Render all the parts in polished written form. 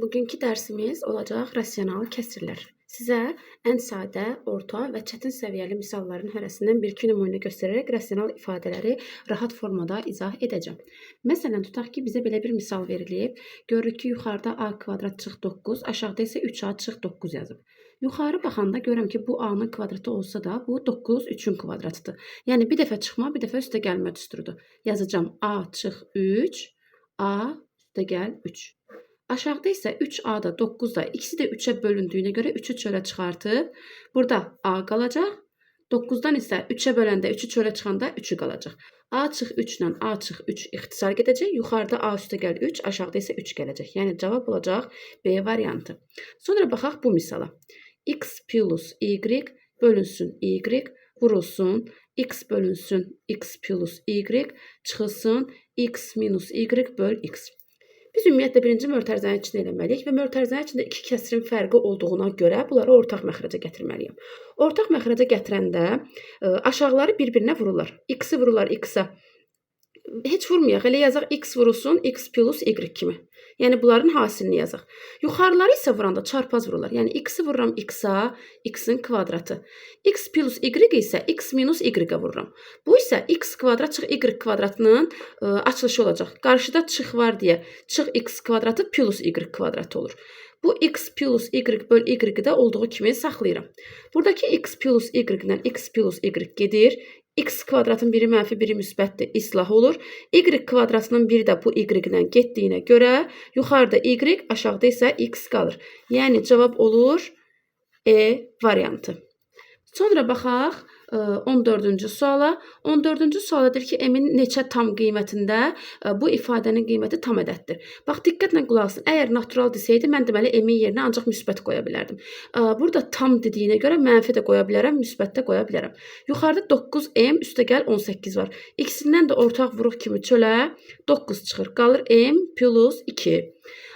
Bugünkü dərsimiz olacaq rasional kəsrlər. Sizə ən sadə, orta və çətin səviyyəli misalların hərəsindən bir-iki nümunə göstərərək rasional ifadələri rahat formada izah edəcəm. Məsələn, tutaq ki, bizə belə bir misal verilib. Görürük ki, yuxarıda a kvadrat çıx 9, aşağıda isə 3a çıx 9 yazıb. Yuxarı baxanda görürəm ki, bu a-nın kvadratı olsa da, bu 9 3-ün kvadratıdır. Yəni, bir dəfə çıxma, bir dəfə üstə gəlmə düsturudur. Yazacağım a çıx 3, a üstə gəl 3. Aşağıda isə 3a da 9 da ikisi də 3-ə bölündüyünə görə 3-ü çölə çıxartıb, burada a qalacaq. 9-dan isə 3-ə böləndə 3-ü çölə çıxanda 3-ü qalacaq. A çıx 3 ilə a çıx 3 ixtisar gedəcək. Yuxarıda a üstə gəl 3, aşağıda isə 3 gələcək. Yəni cavab olacaq B variantı. Sonra baxaq bu misala. X plus y bölünsün y vurulsun. X bölünsün x plus y çıxılsın x minus y böl x. Biz ümumiyyətlə birinci mötərizənin içində eləməliyik və mötərizənin içində iki kəsrin fərqi olduğuna görə bunları ortaq məxrəcə gətirməliyəm. Ortaq məxrəcə gətirəndə aşağıları bir-birinə vururlar. X-i vururlar X-a. Heç vurmayaq, elə yazaq x vurulsun x plus y kimi. Yəni bunların hasilini yazaq. Yuxarıları isə vuranda çarpaz vururlar. Yəni x-i vururam x-a, x-in kvadratı. X plus y isə x minus y-ə vururam. Bu isə x kvadrat çıx y kvadratının açılışı olacaq. Qarşıda çıx var deyə çıx x kvadratı plus y kvadratı olur. Bu x plus y böl y-i də olduğu kimi saxlayıram. Buradakı x plus y ilə x plus y gedir. X kvadratın biri mənfi, biri müsbətdir, islah olur. Y kvadratının biri də bu y ilə getdiyinə görə yuxarıda y, aşağıda isə x qalır. Yəni cavab olur E variantı. Sonra baxaq 14-cü suala. 14-cü suala deyir ki, m-in neçə tam qiymətində bu ifadənin qiyməti tam ədəddir. Bax, diqqətlə qulaq asın. Əgər natural desəydi, mən deməli m-in yerinə ancaq müsbət qoya bilərdim. Burada tam dediyinə görə mənfi də qoya bilərəm, müsbət də qoya bilərəm. Yuxarıda 9m, üstə gəl 18 var. İkisindən də ortaq vuruq kimi çölə 9 çıxır. Qalır m plus 2.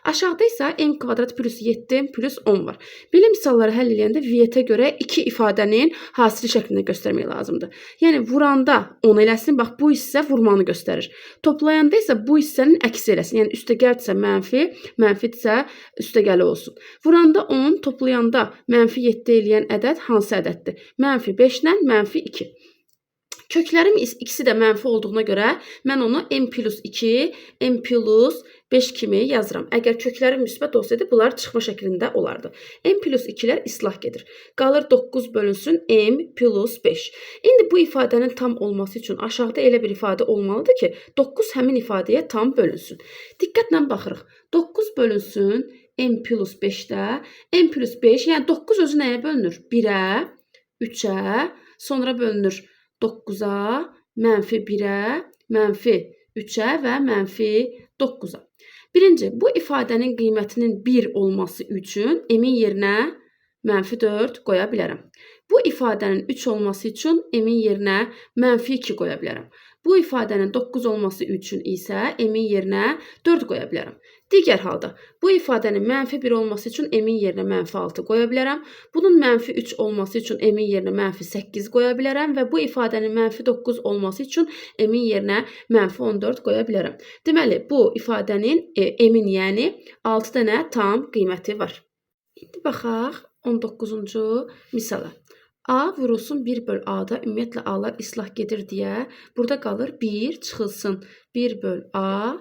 Aşağıda isə m kvadrat plus 7 plus 10 var. Belə misalları həll edəndə viyyətə görə iki ifadənin hasili şəklində göstərmək lazımdır. Yəni vuranda 10 eləsin, bax bu hissə vurmanı göstərir. Toplayanda isə bu hissənin əksi eləsin. Yəni üstəgəldirsə mənfi, mənfidirsə üstəgəli olsun. Vuranda 10, toplayanda mənfi 7 eləyən ədəd hansı ədəddir? Mənfi 5 ilə mənfi 2. Köklərim ikisi də mənfi olduğuna görə mən onu m plus 2, m plus 5 kimi yazıram. Əgər köklərim müsbət olsaydı, bunlar çıxma şəklində olardı. M plus 2-lər islah gedir. Qalır 9 bölünsün m plus 5. İndi bu ifadənin tam olması üçün aşağıda elə bir ifadə olmalıdır ki, 9 həmin ifadəyə tam bölünsün. Diqqətlə baxırıq. 9 bölünsün m plus 5-də. M plus 5, yəni 9 özü nəyə bölünür? 1-ə, 3-ə, sonra bölünür 9-a, mənfi 1-ə, mənfi 3-ə və mənfi 9-a. Birinci, bu ifadənin qiymətinin 1 olması üçün m-in yerinə mənfi 4 qoya bilərəm. Bu ifadənin 3 olması üçün m-in yerinə mənfi 2 qoya bilərəm. Bu ifadənin 9 olması üçün isə m-in yerinə 4 qoya bilərəm. Digər halda, bu ifadənin mənfi 1 olması üçün m-in yerinə mənfi 6 qoya bilərəm. Bunun mənfi 3 olması üçün m-in yerinə mənfi 8 qoya bilərəm və bu ifadənin mənfi 9 olması üçün m-in yerinə mənfi 14 qoya bilərəm. Deməli, bu ifadənin m-in, yəni 6 dənə tam qiyməti var. İndi baxaq 19-cu misala. A vurulsun 1 böl a-da ümumiyyətlə a-lar islah gedir deyə burada qalır 1 çıxılsın 1 böl a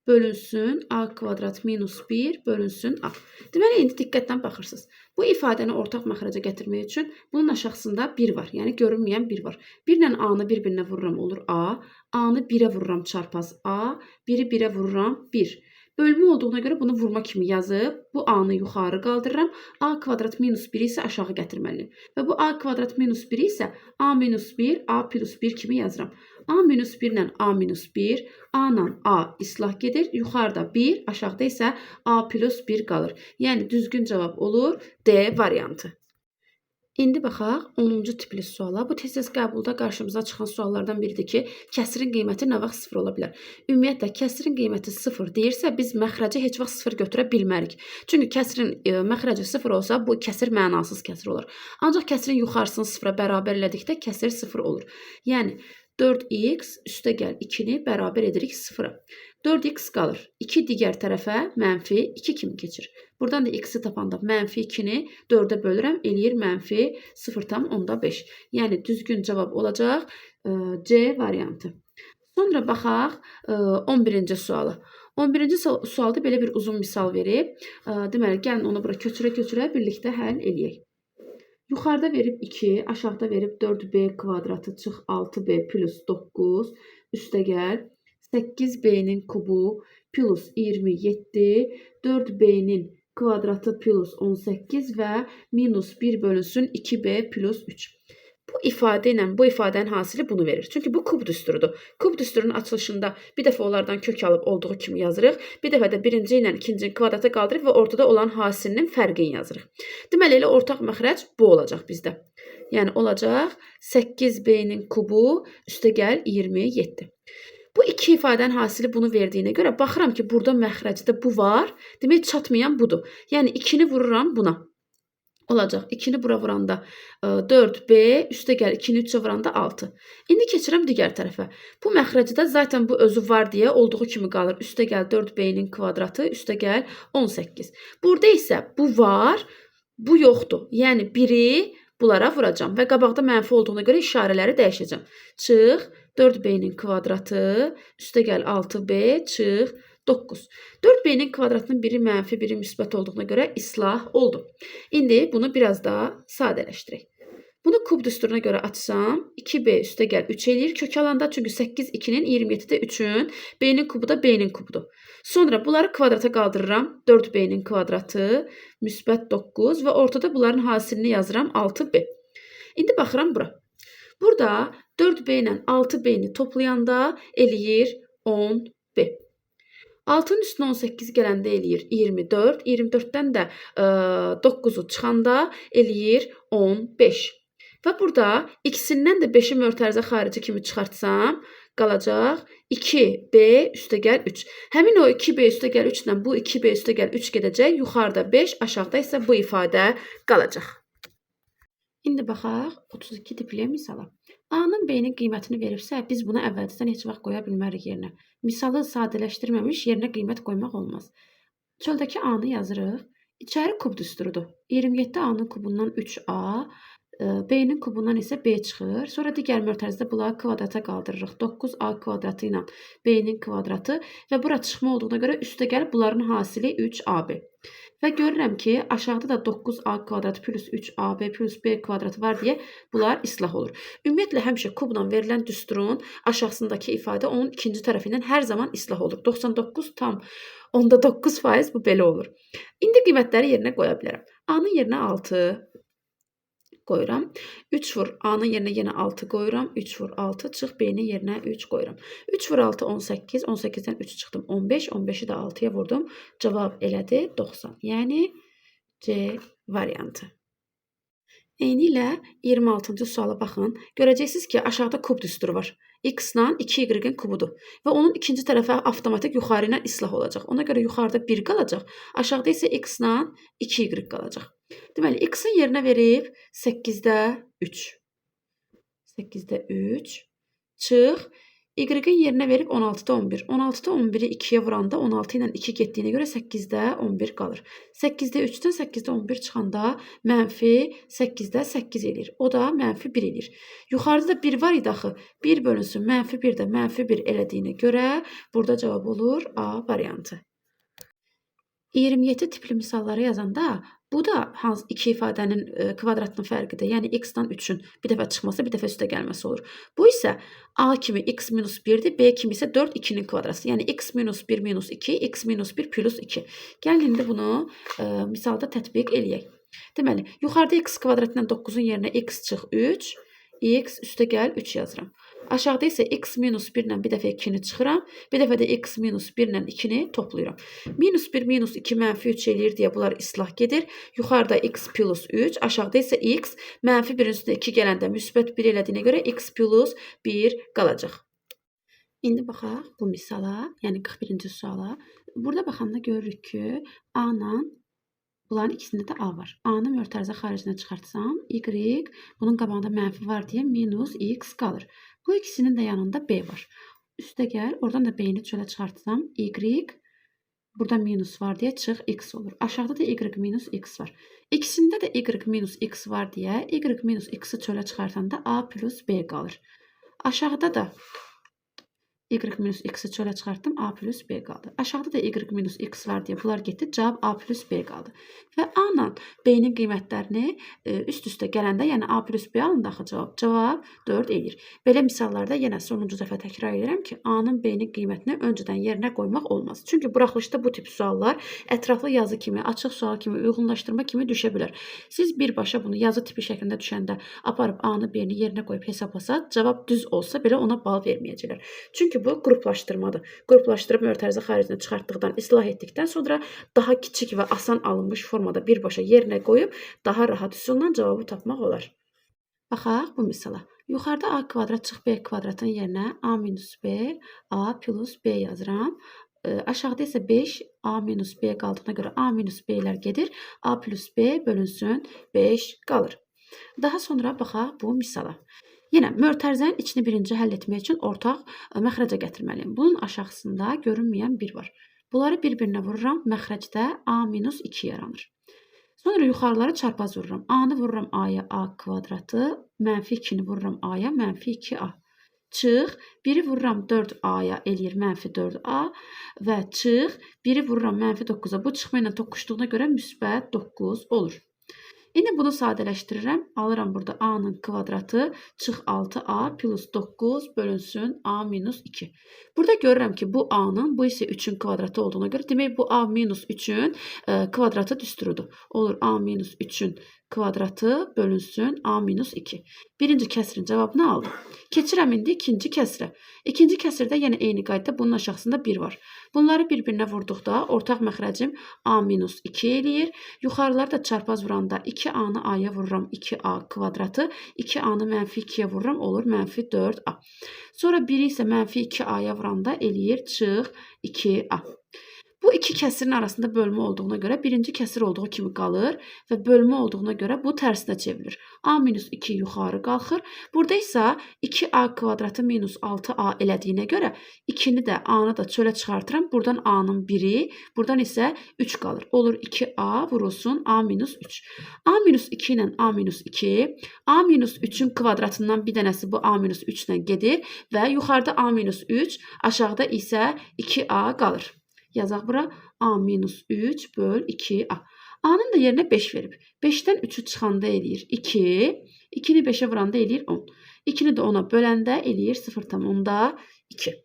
bölünsün a kvadrat minus 1 bölünsün a. Deməli, indi diqqətlə baxırsınız. Bu ifadəni ortaq məxrəcə gətirmək üçün bunun aşağısında 1 var. Yəni, görünməyən 1 var. 1 ilə a-nı bir-birinə vururam, olur a. A-nı 1-ə vururam, çarpaz a. 1-i 1-ə vururam, 1. Bölmə olduğuna görə bunu vurma kimi yazıb, bu a-nı yuxarı qaldırıram. A kvadrat minus 1 isə aşağı gətirməliyim. Və bu a kvadrat minus 1 isə a minus 1, a plus 1 kimi yazıram. A minus 1 ilə a minus 1, a ilə a islah gedir. Yuxarıda 1, aşağıda isə a plus 1 qalır. Yəni düzgün cavab olur D variantı. İndi baxaq 10-cu tipli suala. Bu tez-tez qəbulda qarşımıza çıxan suallardan biridir ki, kəsirin qiyməti nə vaxt 0 ola bilər? Ümumiyyətlə, kəsirin qiyməti 0 deyirsə, biz məxrəci heç vaxt 0 götürə bilmərik. Çünki kəsirin məxrəci 0 olsa, bu kəsir mənasız kəsir olur. Ancaq kəsirin yuxarısını 0-a bərabər elədikdə kəsir 0 olur. Yəni, 4x üstə gəl 2-ni bərabər edirik 0-a. 4x qalır. 2 digər tərəfə mənfi 2 kimi keçir. Buradan da x-i tapanda mənfi 2-ni 4-ə bölürəm, eləyir mənfi 0,5. Yəni düzgün cavab olacaq C variantı. Sonra baxaq 11-ci sualı. 11-ci sualda belə bir uzun misal verib. Deməli, gəlin onu bura köçürə-köçürə birlikdə həll eləyək. Yuxarıda verib 2, aşağıda verib 4b kvadratı çıx 6b plus 9 üstəgəl 8b'nin kubu plus 27, 4b'nin kvadratı plus 18 və minus 1 bölünsün 2b plus 3. Bu ifadə ilə bu ifadənin hasili bunu verir. Çünki bu kub düsturudur. Kub düsturunun açılışında bir dəfə onlardan kök alıb olduğu kimi yazırıq. Bir dəfə də birinci ilə ikincini kvadrata qaldırıb və ortada olan hasilinin fərqini yazırıq. Deməli, elə ortaq məxrəc bu olacaq bizdə. Yəni, olacaq 8b'nin kubu üstəgəl 27. Bu iki ifadənin hasili bunu verdiyinə görə baxıram ki, burada məxrəcdə bu var. Demək, çatmayan budur. Yəni, 2-ni vururam buna. Olacaq. 2-ni bura vuranda 4b, üstəgəl 2-ni 3-ə vuranda 6. İndi keçirəm digər tərəfə. Bu məxrəcdə zaten bu özü var deyə olduğu kimi qalır. Üstəgəl 4b-nin kvadratı, üstəgəl 18. Burada isə bu var, bu yoxdur. Yəni, biri bunlara vuracam və qabaqda mənfi olduğuna görə işarələri dəyişəcəm. Çıx 4b-nin kvadratı, üstəgəl 6b, çıx 9. 4b'nin kvadratının biri mənfi, biri müsbət olduğuna görə islah oldu. İndi bunu biraz daha sadələşdirək. Bunu kub düsturuna görə açsam, 2b üstəgəl 3 eləyir kök alanda, çünki 8 2-nin 27-də 3-ün, b'nin kubu da b'nin kubudur. Sonra bunları kvadrata qaldırıram, 4b'nin kvadratı, müsbət 9 və ortada bunların hasilini yazıram 6b. İndi baxıram bura. Burada 4b ilə 6b'ni toplayanda eləyir 10b. 6-nın üstünə 18 gələndə eləyir 24. 24-dən də 9-u çıxanda eləyir 15. Və burada ikisindən də 5-i mötərizə xarici kimi çıxartsam, qalacaq 2b üstəgəl 3. Həmin o 2b üstəgəl 3 ilə bu 2b üstəgəl 3 gedəcək. Yuxarıda 5, aşağıda isə bu ifadə qalacaq. İndi baxaq 32 tipli misala. A-nın B-nin qiymətini veribsə, biz buna əvvəlcədən heç vaxt qoya bilmərik yerinə. Misalı sadələşdirməmiş yerinə qiymət qoymaq olmaz. Çöldəki A-nı yazırıq. İçəri kub düsturudur. 27 A-nın kubundan 3A, B-nin kubundan isə B çıxır. Sonra digər mötərizədə bunları kvadrata qaldırırıq. 9A kvadratı ilə B-nin kvadratı və bura çıxma olduğuna görə üstə gəlib bunların hasili 3AB. Və görürəm ki, aşağıda da 9A kvadratı plus 3AB plus B kvadratı var deyə bunlar islah olur. Ümumiyyətlə, həmişə kubla verilən düsturun aşağısındakı ifadə onun ikinci tərəfindən hər zaman islah olur. 99,9% bu belə olur. İndi qiymətləri yerinə qoya bilərəm. A-nın yerinə 6 qoyuram. 3 vur A-nın yerinə yenə 6 qoyuram. 3 vur 6 çıx B-nin yerinə 3 qoyuram. 3 vur 6 18. 18-dən 3 çıxdım 15. 15-i də 6-ya vurdum. Cavab elədi 90. Yəni C variantı. Eyni ilə 26-cı suala baxın. Görəcəksiniz ki, aşağıda kub düsturu var. X-la 2y-in kubudur. Və onun ikinci tərəfə avtomatik yuxarı ilə islah olacaq. Ona görə yuxarıda 1 qalacaq. Aşağıda isə X-la 2y qalacaq. Deməli, X-in yerinə verib 8-də 3. 8-də 3. Çıx. Y-in yerinə verib 16-da 11. 16-da 11-i 2-yə vuranda 16 ilə 2 getdiyinə görə 8-də 11 qalır. 8-də 3-dən 8-də 11 çıxanda mənfi 8-də 8 eləyir. O da mənfi 1 eləyir. Yuxarıda da 1 var idi axı. 1 bölünsün mənfi 1 də mənfi 1 elədiyinə görə burada cavab olur A variantı. 27 tipli misalları yazanda bu da hansı iki ifadənin kvadratının fərqidir. Yəni x-dan 3-ün bir dəfə çıxması, bir dəfə üstə gəlməsi olur. Bu isə A kimi x minus 1-dir, B kimi isə 4 2-nin kvadratı. Yəni x minus 1 minus 2, x minus 1 plus 2. Gəlin indi bunu misalda tətbiq eləyək. Deməli, yuxarıda x kvadratından 9-un yerinə x çıx 3, x üstə gəl 3 yazıram. Aşağıda isə x minus 1 ilə bir dəfə 2-ni çıxıram. Bir dəfə də x minus 1 ilə 2-ni toplayıram. Minus 1, minus 2 mənfi 3 eləyir deyə bunlar islah gedir. Yuxarıda x plus 3, aşağıda isə x mənfi 1-in üstünə 2 gələndə müsbət 1 elədiyinə görə x plus 1 qalacaq. İndi baxaq bu misala, yəni 41-ci suala. Burada baxanda görürük ki, A-la bunların ikisində də A var. A-nı mötərizə xaricinə çıxartsam, y bunun qabağında mənfi var deyə minus x qalır. Bu ikisinin də yanında B var. Üstə gəl, oradan da b-ni çölə çıxartsam, y, burada minus var deyə çıx x olur. Aşağıda da y minus x var. İkisində də y minus x var deyə y minus x-i çölə çıxartanda a plus b qalır. Aşağıda da y minus x-i çölə çıxartdım, a plus b qaldı. Aşağıda da y minus x var deyə bunlar getdi, cavab a plus b qaldı. Və a ilə b-nin qiymətlərini üst-üstə gələndə, yəni a plus b alındı axı cavab 4 eləyir. Belə misallarda yenə sonuncu dəfə təkrar edirəm ki, a-nın b-nin qiymətini öncədən yerinə qoymaq olmaz. Çünki buraxılışda bu tip suallar ətraflı yazı kimi, açıq sual kimi, uyğunlaşdırma kimi düşə bilər. Siz birbaşa bunu yazı tipi şəklində düşəndə aparıb a-nı b-ni yerinə qoyub hesablasaq, cavab düz olsa belə ona bal verməyəcəklər. Çünki bu qruplaşdırmadır. Qruplaşdırıb mötərizə xaricinə çıxartdıqdan, islah etdikdən sonra daha kiçik və asan alınmış formada birbaşa yerinə qoyub daha rahat üsulla cavabı tapmaq olar. Baxaq bu misala. Yuxarıda a kvadrat çıx b kvadratın yerinə a minus b, a plus b yazıram. Aşağıda isə 5 a minus b qaldığına görə a minus b-lər gedir. A plus b bölünsün 5 qalır. Daha sonra baxaq bu misala. Yenə mötərizənin içini birinci həll etmək üçün ortaq məxrəcə gətirməliyim. Bunun aşağısında görünməyən 1 var. Bunları bir-birinə vururam, məxrəcdə a minus 2 yaranır. Sonra yuxarıları çarpaz vururam. A-nı vururam a-ya a kvadratı, mənfi 2-ni vururam a-ya, mənfi 2a. Çıx, 1-i vururam 4a-ya eləyir mənfi 4a və çıx, 1-i vururam mənfi 9-a. Bu çıxma ilə toqquşduğuna görə müsbət 9 olur. İndi bunu sadələşdirirəm. Alıram burada a-nın kvadratı çıx 6a plus 9 bölünsün a minus 2. Burada görürəm ki, bu a-nın, bu isə 3-ün kvadratı olduğuna görə demək bu a minus 3-ün kvadratı düsturudur. Olur a minus 3-ün kvadratı bölünsün a minus 2. Birinci kəsrin cavabını aldım. Keçirəm indi ikinci kəsrə. İkinci kəsrdə yenə eyni qaydada bunun aşağısında 1 var. Bunları bir-birinə vurduqda ortaq məxrəcim a minus 2 eləyir. Yuxarıları da çarpaz vuranda 2a-nı a-ya vururam 2a kvadratı. 2a-nı mənfi 2-yə vururam olur mənfi 4a. Sonra 1-i isə mənfi 2a-ya vuranda eləyir çıx 2a. Bu iki kəsirin arasında bölmə olduğuna görə birinci kəsir olduğu kimi qalır və bölmə olduğuna görə bu tərsinə çevrilir. A minus 2 yuxarı qalxır. Burada isə 2a kvadratı minus 6a elədiyinə görə 2-ni də a-nı da çölə çıxartıram. Buradan a-nın 1-i, buradan isə 3 qalır. Olur 2a vurulsun a minus 3. A minus 2 ilə a minus 2, a minus 3-ün kvadratından bir dənəsi bu a minus 3 ilə gedir və yuxarıda a minus 3, aşağıda isə 2a qalır. Yazaq bura a minus 3 böl 2a. A-nın da yerinə 5 verib. 5-dən 3-ü çıxanda eləyir 2. 2-ni 5-ə vuranda eləyir 10. 2-ni də 10-a böləndə eləyir 0,2.